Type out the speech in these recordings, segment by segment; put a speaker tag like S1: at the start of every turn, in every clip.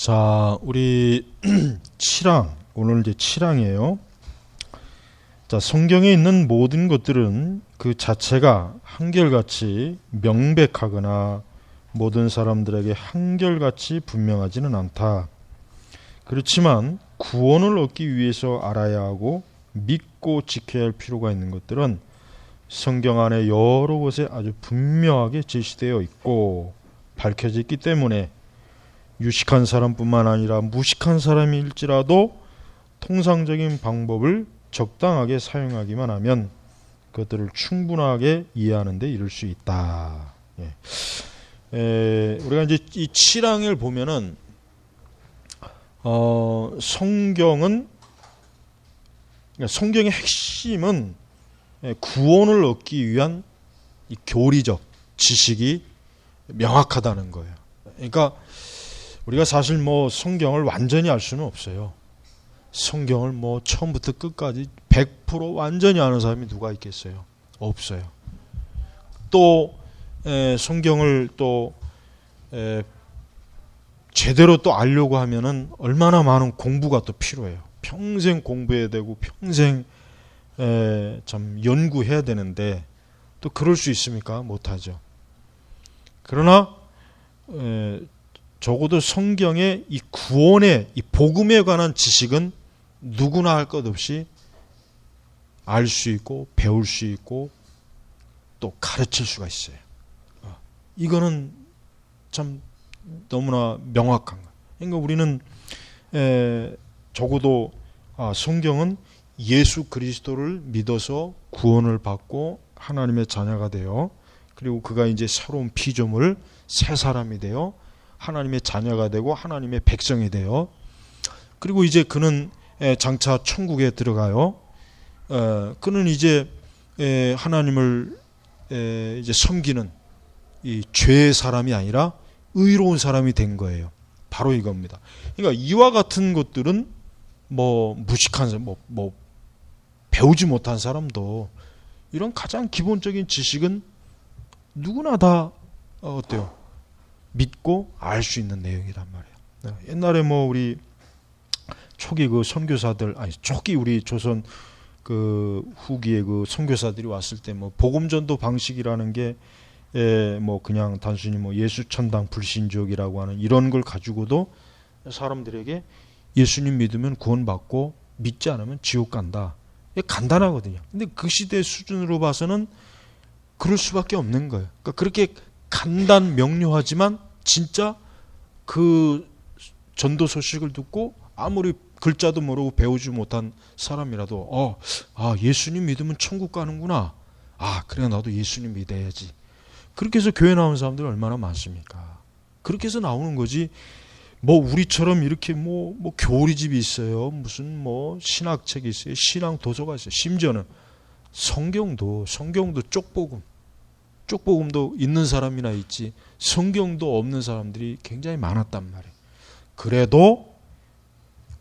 S1: 자, 우리 7항, 오늘 이제 7항이에요. 자, 성경에 있는 모든 것들은 그 자체가 한결같이 명백하거나 모든 사람들에게 한결같이 분명하지는 않다. 그렇지만 구원을 얻기 위해서 알아야 하고 믿고 지켜야 할 필요가 있는 것들은 성경 안에 여러 곳에 아주 분명하게 제시되어 있고 밝혀져 있기 때문에 유식한 사람뿐만 아니라 무식한 사람일지라도 통상적인 방법을 적당하게 사용하기만 하면 그것들을 충분하게 이해하는 데 이를 수 있다. 우리가 이제 이 7항을 보면은 성경은, 성경의 핵심은 구원을 얻기 위한 이 교리적 지식이 명확하다는 거예요. 그러니까 우리가 사실 뭐 성경을 완전히 알 수는 없어요. 성경을 뭐 처음부터 끝까지 100% 완전히 아는 사람이 누가 있겠어요? 없어요. 또 성경을 또 제대로 또 알려고 하면은 얼마나 많은 공부가 또 필요해요. 평생 공부해야 되고 평생 참 연구해야 되는데 또 그럴 수 있습니까? 못하죠. 그러나 적어도 성경의 이 구원의 이 복음에 관한 지식은 누구나 할 것 없이 알 수 있고 배울 수 있고 또 가르칠 수가 있어요. 이거는 참 너무나 명확한 거예요. 그러니까 우리는 적어도 성경은 예수 그리스도를 믿어서 구원을 받고 하나님의 자녀가 되어 그리고 그가 이제 새로운 피조물 새 사람이 되어 하나님의 자녀가 되고 하나님의 백성이 되어 그리고 이제 그는 장차 천국에 들어가요. 그는 이제 하나님을 이제 섬기는 이 죄의 사람이 아니라 의로운 사람이 된 거예요. 바로 이겁니다. 그러니까 이와 같은 것들은 뭐 무식한 사람, 뭐 배우지 못한 사람도 이런 가장 기본적인 지식은 누구나 다 어때요? 믿고 알 수 있는 내용이란 말이에요. 옛날에 뭐 우리 초기 그 선교사들 초기 우리 조선 그 후기에 그 선교사들이 왔을 때 뭐 복음 전도 방식이라는 게 뭐 그냥 단순히 뭐 예수 천당 불신족이라고 하는 이런 걸 가지고도 사람들에게 예수님 믿으면 구원받고 믿지 않으면 지옥 간다. 이게 간단하거든요. 근데 그 시대 수준으로 봐서는 그럴 수밖에 없는 거예요. 그러니까 그렇게 간단 명료하지만 진짜 그 전도 소식을 듣고 아무리 글자도 모르고 배우지 못한 사람이라도 예수님 믿으면 천국 가는구나. 그래 나도 예수님 믿어야지. 그렇게 해서 교회 나오는 사람들이 얼마나 많습니까? 그렇게 해서 나오는 거지. 뭐 우리처럼 이렇게 뭐 교리집이 있어요. 무슨 뭐 신학책이 있어요. 신앙 도서가 있어요. 심지어는 성경도 쪽복음도 있는 사람이나 있지 성경도 없는 사람들이 굉장히 많았단 말이에요. 그래도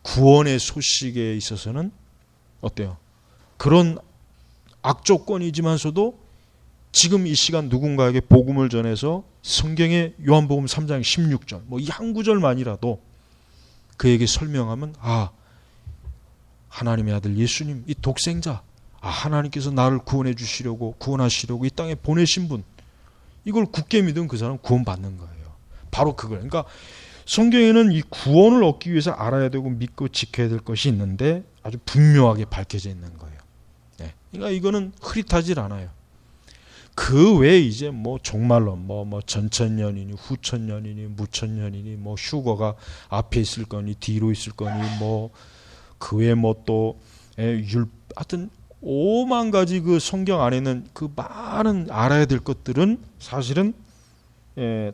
S1: 구원의 소식에 있어서는 어때요? 그런 악조건이지만서도 지금 이 시간 누군가에게 복음을 전해서 성경의 요한복음 3장 16절 뭐 이 한 구절만이라도 그에게 설명하면 하나님의 아들 예수님 이 독생자 하나님께서 나를 구원하시려고 이 땅에 보내신 분 이걸 굳게 믿으면 그 사람은 구원받는 거예요. 바로 그걸. 그러니까 성경에는 이 구원을 얻기 위해서 알아야 되고 믿고 지켜야 될 것이 있는데 아주 분명하게 밝혀져 있는 거예요. 그러니까 이거는 흐릿하질 않아요. 그 외에 이제 뭐 종말론 뭐 전천년이니 후천년이니 무천년이니 뭐 휴거가 앞에 있을 거니 뒤로 있을 거니 뭐 그 외에 뭐 또 하여튼 5만 가지 그 성경 안에 있는 그 많은 알아야 될 것들은 사실은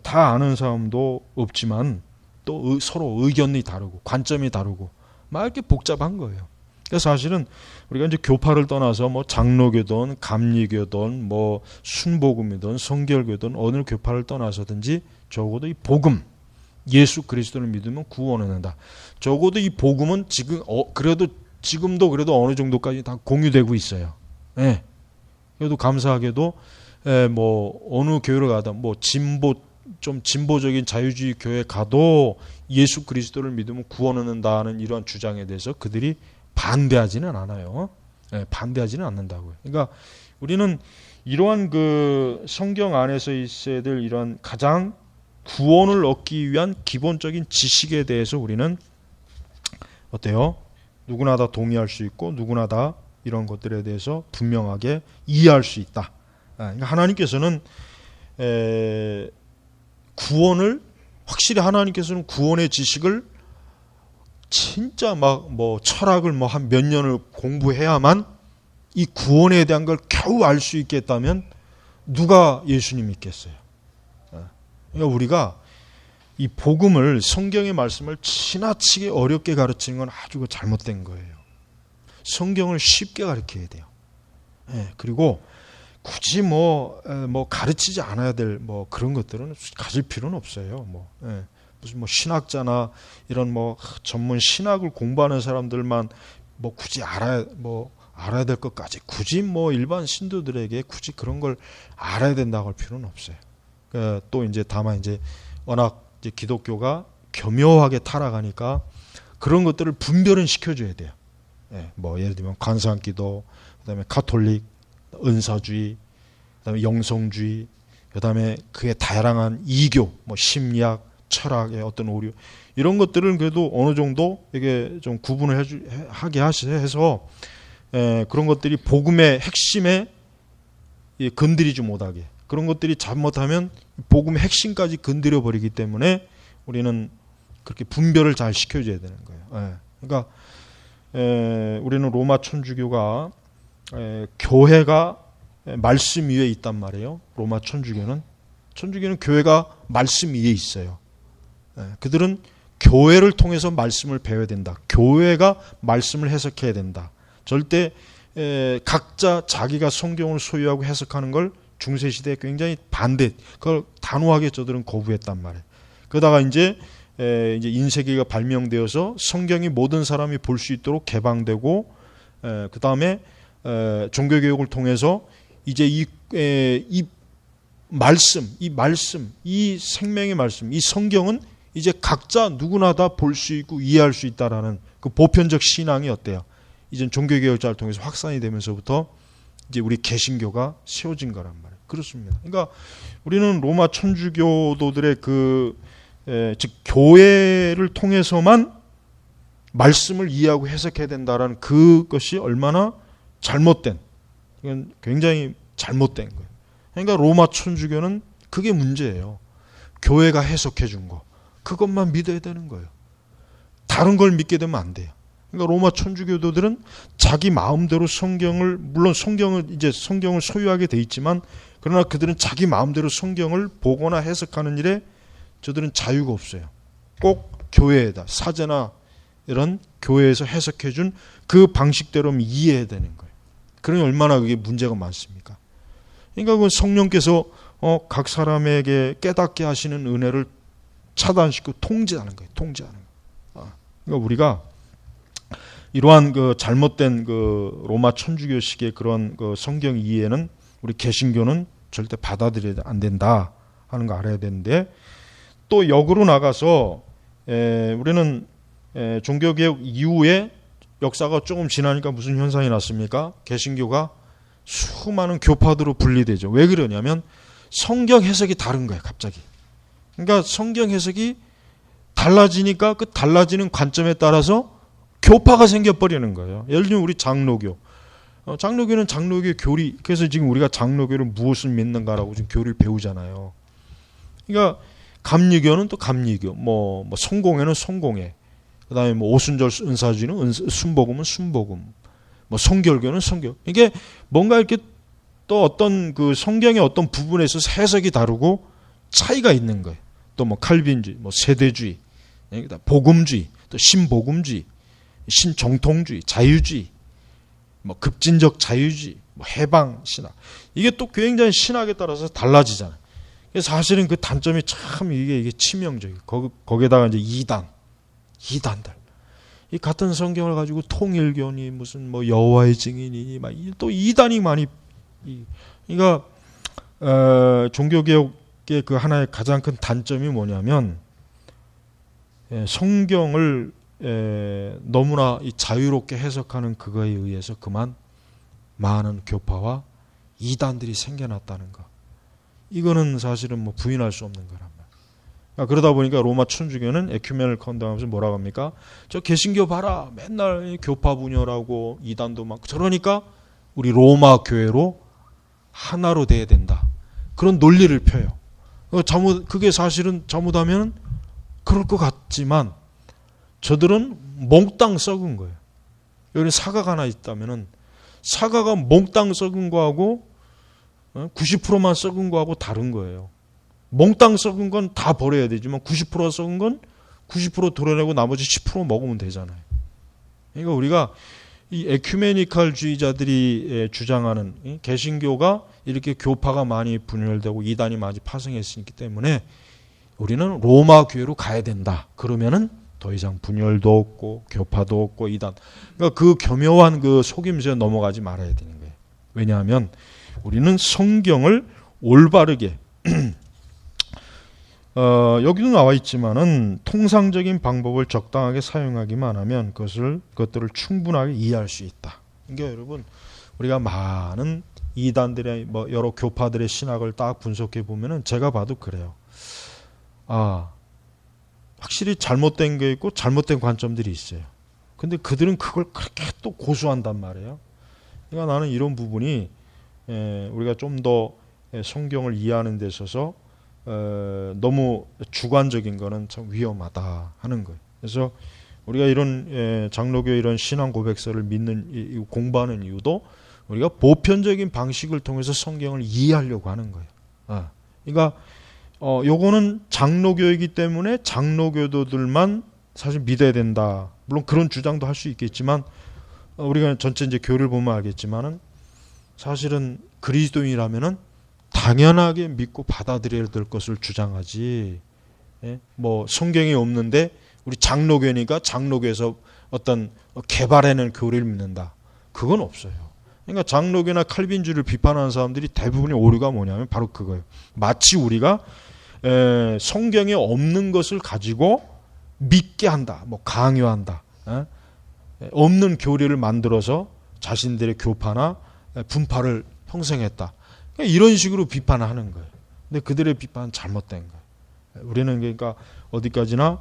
S1: 다 아는 사람도 없지만 또 서로 의견이 다르고 관점이 다르고 막 이렇게 복잡한 거예요. 그래서 사실은 우리가 이제 교파를 떠나서 뭐 장로교든 감리교든 뭐 순복음이든 성결교든 어느 교파를 떠나서든지 적어도 이 복음 예수 그리스도를 믿으면 구원을 얻는다. 적어도 이 복음은 지금 지금도 그래도 어느 정도까지 다 공유되고 있어요. 그래도 감사하게도 뭐 어느 교회를 가다 뭐 진보 좀 진보적인 자유주의 교회 가도 예수 그리스도를 믿으면 구원 얻는다는 이러한 주장에 대해서 그들이 반대하지는 않아요. 네, 반대하지는 않는다고요. 그러니까 우리는 이러한 그 성경 안에서 있어야 될 이러한 가장 구원을 얻기 위한 기본적인 지식에 대해서 우리는 어때요? 누구나 다 동의할 수 있고 누구나 다 이런 것들에 대해서 분명하게 이해할 수 있다. 그러니까 하나님께서는 구원을 확실히 하나님께서는 구원의 지식을 진짜 막 뭐 철학을 뭐 한 몇 년을 공부해야만 이 구원에 대한 걸 겨우 알 수 있겠다면 누가 예수님 믿겠어요? 그러니까 우리가 이 복음을 성경의 말씀을 지나치게 어렵게 가르치는 건 아주 잘못된 거예요. 성경을 쉽게 가르쳐야 돼요. 그리고 굳이 뭐 가르치지 않아야 될 뭐 그런 것들은 가질 필요는 없어요. 무슨 뭐 신학자나 이런 뭐 전문 신학을 공부하는 사람들만 뭐 굳이 알아야 될 것까지 굳이 뭐 일반 신도들에게 굳이 그런 걸 알아야 된다고 할 필요는 없어요. 또 이제 다만 이제 워낙 이제 기독교가 교묘하게 타락하니까 그런 것들을 분별은 시켜줘야 돼요. 뭐 예를 들면 관상기도, 그다음에 가톨릭, 은사주의, 그다음에 영성주의, 그다음에 그의 다양한 이교, 뭐 심리학, 철학의 어떤 오류 이런 것들은 그래도 어느 정도 이게 좀 구분을 하게 해서 그런 것들이 복음의 핵심에 건드리지 못하게 그런 것들이 잘못하면 복음의 핵심까지 건드려 버리기 때문에 우리는 그렇게 분별을 잘 시켜줘야 되는 거예요. 그러니까 우리는 로마 천주교가 교회가 말씀 위에 있단 말이에요. 로마 천주교는 교회가 말씀 위에 있어요. 그들은 교회를 통해서 말씀을 배워야 된다. 교회가 말씀을 해석해야 된다. 절대 각자 자기가 성경을 소유하고 해석하는 걸 중세시대에 굉장히 그걸 단호하게 저들은 거부했단 말이에요. 그러다가 이제 인쇄기가 발명되어서 성경이 모든 사람이 볼 수 있도록 개방되고 그 다음에 종교개혁을 통해서 이제 이 말씀, 이 생명의 말씀, 이 성경은 이제 각자 누구나 다 볼 수 있고 이해할 수 있다라는 그 보편적 신앙이 어때요? 이제 종교개혁자를 통해서 확산이 되면서부터 이제 우리 개신교가 세워진 거란 말이에요. 그렇습니다. 그러니까 우리는 로마 천주교도들의 즉 교회를 통해서만 말씀을 이해하고 해석해야 된다라는 그것이 얼마나 잘못된, 이건 굉장히 잘못된 거예요. 그러니까 로마 천주교는 그게 문제예요. 교회가 해석해 준 거, 그것만 믿어야 되는 거예요. 다른 걸 믿게 되면 안 돼요. 그러니까 로마 천주교도들은 자기 마음대로 물론 성경을 소유하게 돼 있지만 그러나 그들은 자기 마음대로 성경을 보거나 해석하는 일에 저들은 자유가 없어요. 꼭 교회에다 사제나 이런 교회에서 해석해 준 그 방식대로 이해해야 되는 거예요. 그러니 얼마나 그게 문제가 많습니까? 그러니까 그 성령께서 각 사람에게 깨닫게 하시는 은혜를 차단시키고 통제하는 거예요. 그러니까 우리가 이러한 그 잘못된 그 로마 천주교식의 그런 그 성경 이해는 우리 개신교는 절대 받아들여야 안 된다 하는 거 알아야 되는데, 또 역으로 나가서 우리는 종교개혁 이후에 역사가 조금 지나니까 무슨 현상이 났습니까? 개신교가 수많은 교파들로 분리되죠. 왜 그러냐면 성경 해석이 다른 거예요, 갑자기. 그러니까 성경 해석이 달라지니까 그 달라지는 관점에 따라서 교파가 생겨버리는 거예요. 예를 들면 우리 장로교. 장로교는 장로교의 교리. 그래서 지금 우리가 장로교를 무엇을 믿는가라고 지금 교리를 배우잖아요. 그러니까 감리교는 또 감리교. 뭐 성공회는 성공회. 그다음에 뭐 오순절 은사주의는 순복음은 순복음. 뭐 성결교는 성결. 이게 뭔가 이렇게 또 어떤 그 성경의 어떤 부분에서 해석이 다르고 차이가 있는 거예요. 또 뭐 칼빈주의, 뭐 세대주의, 복음주의, 또 신복음주의, 신정통주의, 자유주의, 뭐 급진적 자유주의, 뭐 해방 신학. 이게 또 굉장히 신학에 따라서 달라지잖아요. 그래서 사실은 그 단점이 참 이게 치명적이에요. 거기에다가 이제 이단들. 이 같은 성경을 가지고 통일교니 무슨 뭐 여호와의 증인이니 막 또 이단이 많이. 그러니까 종교개혁 그 하나의 가장 큰 단점이 뭐냐면 성경을 너무나 자유롭게 해석하는 그거에 의해서 그만 많은 교파와 이단들이 생겨났다는 거. 이거는 사실은 뭐 부인할 수 없는 거란 말이에요. 그러다 보니까 로마 천주교는 에큐멘을 컨담하면서 뭐라고 합니까? 저 개신교 봐라. 맨날 교파 분열하고 이단도 막 저러니까 우리 로마 교회로 하나로 돼야 된다. 그런 논리를 펴요. 그게 사실은 잘못하면 그럴 것 같지만 저들은 몽땅 썩은 거예요. 여기 사과가 하나 있다면은 사과가 몽땅 썩은 거하고 90%만 썩은 거하고 다른 거예요. 몽땅 썩은 건 다 버려야 되지만 90% 썩은 건 90% 도려내고 나머지 10% 먹으면 되잖아요. 그러니까 우리가 이 에큐메니칼주의자들이 주장하는 개신교가 이렇게 교파가 많이 분열되고 이단이 많이 파생했기 때문에 우리는 로마 교회로 가야 된다. 그러면은 더 이상 분열도 없고 교파도 없고 이단. 그러니까 그 교묘한 그 속임수에 넘어가지 말아야 되는 거예요. 왜냐하면 우리는 성경을 올바르게 여기도 나와 있지만은 통상적인 방법을 적당하게 사용하기만 하면 그것들을 충분하게 이해할 수 있다. 그러니까 여러분 우리가 많은 이단들의 뭐 여러 교파들의 신학을 딱 분석해 보면은 제가 봐도 그래요. 확실히 잘못된 게 있고 잘못된 관점들이 있어요. 근데 그들은 그걸 그렇게 또 고수한단 말이에요. 그러니까 나는 이런 부분이 우리가 좀 더 성경을 이해하는 데 있어서 너무 주관적인 거는 참 위험하다 하는 거예요. 그래서 우리가 이런 장로교 이런 신앙 고백서를 믿는 공부하는 이유도 우리가 보편적인 방식을 통해서 성경을 이해하려고 하는 거예요. 그러니까 요거는 장로교이기 때문에 장로교도들만 사실 믿어야 된다. 물론 그런 주장도 할 수 있겠지만 우리가 전체 이제 교를 보면 알겠지만은 사실은 그리스도인이라면은 당연하게 믿고 받아들여야 될 것을 주장하지. 뭐 성경이 없는데 우리 장로교니까 장로교에서 어떤 개발해낸 교리를 믿는다. 그건 없어요. 그러니까 장로교나 칼빈주의를 비판하는 사람들이 대부분의 오류가 뭐냐면 바로 그거예요. 마치 우리가 성경에 없는 것을 가지고 믿게 한다, 뭐 강요한다, 없는 교리를 만들어서 자신들의 교파나 분파를 형성했다. 이런 식으로 비판을 하는 거예요. 근데 그들의 비판은 잘못된 거예요. 우리는 그러니까 어디까지나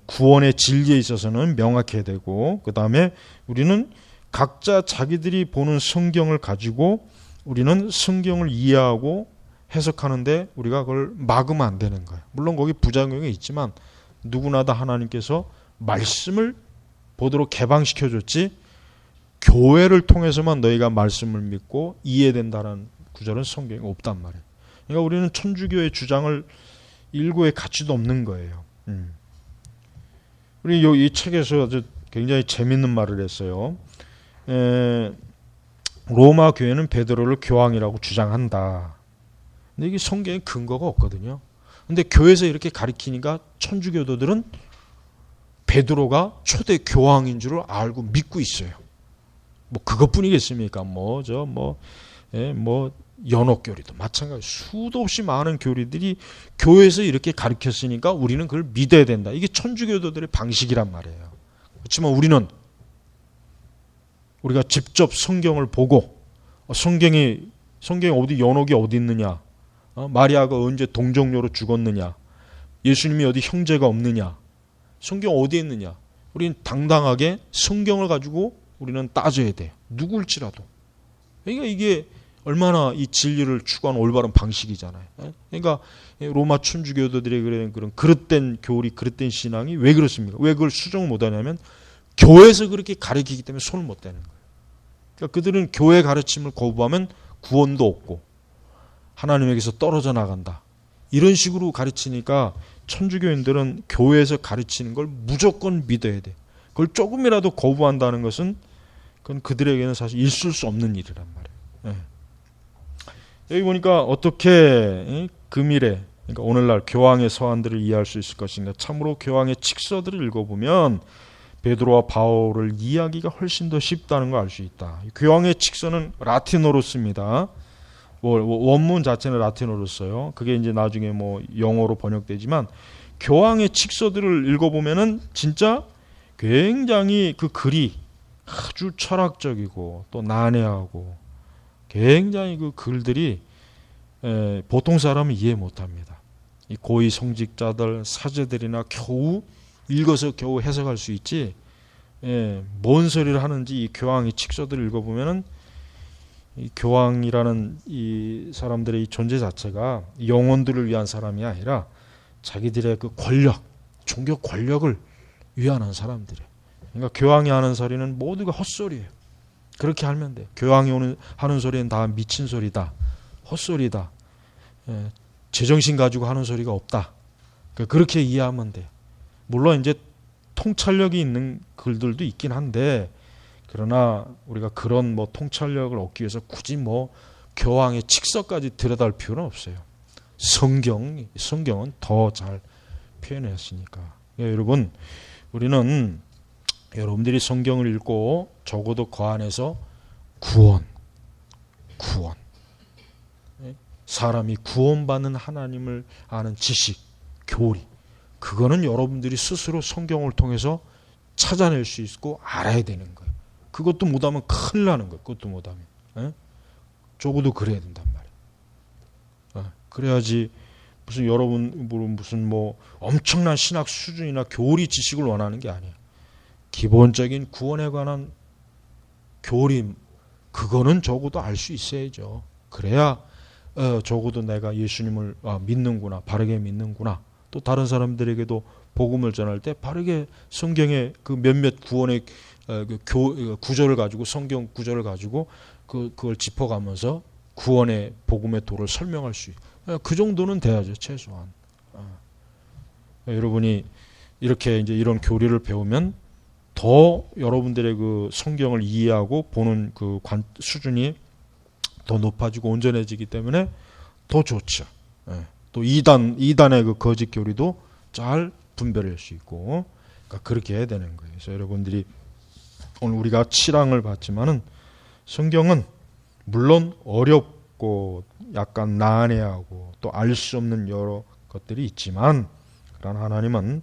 S1: 구원의 진리에 있어서는 명확해야 되고, 그 다음에 우리는 각자 자기들이 보는 성경을 가지고 우리는 성경을 이해하고 해석하는데 우리가 그걸 막으면 안 되는 거예요. 물론 거기 부작용이 있지만 누구나 다 하나님께서 말씀을 보도록 개방시켜줬지 교회를 통해서만 너희가 말씀을 믿고 이해된다는 구절은 성경에 없단 말이에요. 그러니까 우리는 천주교의 주장을 일구의 가치도 없는 거예요. 우리 이 책에서 아주 굉장히 재밌는 말을 했어요. 로마 교회는 베드로를 교황이라고 주장한다. 근데 이게 성경에 근거가 없거든요. 근데 교회에서 이렇게 가리키니까 천주교도들은 베드로가 초대 교황인 줄 알고 믿고 있어요. 뭐 그것뿐이겠습니까? 연옥교리도 마찬가지. 수도 없이 많은 교리들이 교회에서 이렇게 가르쳤으니까 우리는 그걸 믿어야 된다. 이게 천주교도들의 방식이란 말이에요. 그렇지만 우리가 직접 성경을 보고 성경에 어디 연옥이 어디 있느냐, 마리아가 언제 동정녀로 죽었느냐, 예수님이 어디 형제가 없느냐, 성경 어디에 있느냐, 우리는 당당하게 성경을 가지고 우리는 따져야 돼요. 누굴지라도. 그러니까 이게 얼마나 이 진리를 추구하는 올바른 방식이잖아요. 그러니까 로마 천주교도들의 그런 그릇된 교리, 그릇된 신앙이 왜 그렇습니까? 왜 그걸 수정을 못하냐면 교회에서 그렇게 가르치기 때문에 손을 못 대는 거예요. 그러니까 그들은 교회 가르침을 거부하면 구원도 없고 하나님에게서 떨어져 나간다. 이런 식으로 가르치니까 천주교인들은 교회에서 가르치는 걸 무조건 믿어야 돼. 그걸 조금이라도 거부한다는 것은 그건 그들에게는 사실 있을 수 없는 일이란 말이에요. 여기 보니까 어떻게 금일에, 그러니까 오늘날 교황의 서한들을 이해할 수 있을 것인가. 참으로 교황의 칙서들을 읽어보면 베드로와 바울을 이해하기가 훨씬 더 쉽다는 걸 알 수 있다. 교황의 칙서는 라틴어로 씁니다. 원문 자체는 라틴어로 써요. 그게 이제 나중에 뭐 영어로 번역되지만 교황의 칙서들을 읽어보면은 진짜 굉장히 그 글이 아주 철학적이고 또 난해하고 굉장히 그 글들이 보통 사람은 이해 못합니다. 이 고위 성직자들 사제들이나 겨우 읽어서 겨우 해석할 수 있지. 뭔 소리를 하는지 이 교황의 칙서들을 읽어보면은 이 교황이라는 이 사람들의 이 존재 자체가 영혼들을 위한 사람이 아니라 자기들의 그 권력, 종교 권력을 위하는 사람들이에요. 그러니까 교황이 하는 소리는 모두가 헛소리예요. 그렇게 하면 돼요. 교황이 하는 소리는 다 미친 소리다, 헛소리다, 제정신 가지고 하는 소리가 없다. 그렇게 이해하면 돼요. 물론 이제 통찰력이 있는 글들도 있긴 한데, 그러나 우리가 그런 뭐 통찰력을 얻기 위해서 굳이 뭐 교황의 칙서까지 들여다볼 필요는 없어요. 성경은 더 잘 표현했으니까. 여러분, 우리는 여러분들이 성경을 읽고 적어도 그 안에서 구원, 사람이 구원받는 하나님을 아는 지식, 교리, 그거는 여러분들이 스스로 성경을 통해서 찾아낼 수 있고 알아야 되는 거예요. 그것도 못하면 큰일 나는 거예요. 그것도 못하면. 적어도 그래야 된단 말이에요. 그래야지 무슨 여러분 무슨 뭐 엄청난 신학 수준이나 교리 지식을 원하는 게 아니에요. 기본적인 구원에 관한 교리, 그거는 적어도 알 수 있어야죠. 그래야 적어도 내가 예수님을 믿는구나, 바르게 믿는구나. 또 다른 사람들에게도 복음을 전할 때 바르게 성경의 그 몇몇 구원의 구절을 가지고, 성경 구절을 가지고 그걸 짚어가면서 구원의 복음의 도를 설명할 수 있어요. 그 정도는 돼야죠, 최소한. 여러분이 이렇게 이제 이런 교리를 배우면 더 여러분들의 그 성경을 이해하고 보는 그 수준이 더 높아지고 온전해지기 때문에 더 좋죠. 또 이단의 그 거짓 교리도 잘 분별할 수 있고, 그러니까 그렇게 해야 되는 거예요. 그래서 여러분들이 오늘 우리가 7항을 봤지만은 성경은 물론 어렵고 약간 난해하고 또 알 수 없는 여러 것들이 있지만, 그러나 하나님은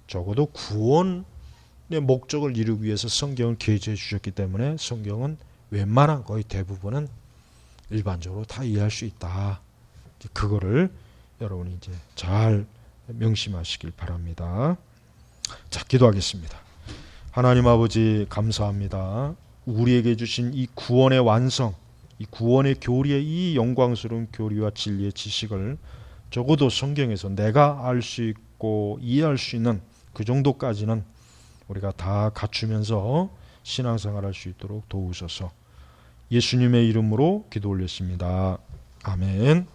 S1: 적어도 구원의 목적을 이루기 위해서 성경을 게재해 주셨기 때문에 성경은 웬만한 거의 대부분은 일반적으로 다 이해할 수 있다. 그거를 여러분이 이제 잘 명심하시길 바랍니다. 자, 기도하겠습니다. 하나님 아버지, 감사합니다. 우리에게 주신 이 구원의 완성, 이 구원의 교리의 이 영광스러운 교리와 진리의 지식을 적어도 성경에서 내가 알 수 있고 이해할 수 있는 그 정도까지는 우리가 다 갖추면서 신앙생활할 수 있도록 도우소서. 예수님의 이름으로 기도 올렸습니다. 아멘.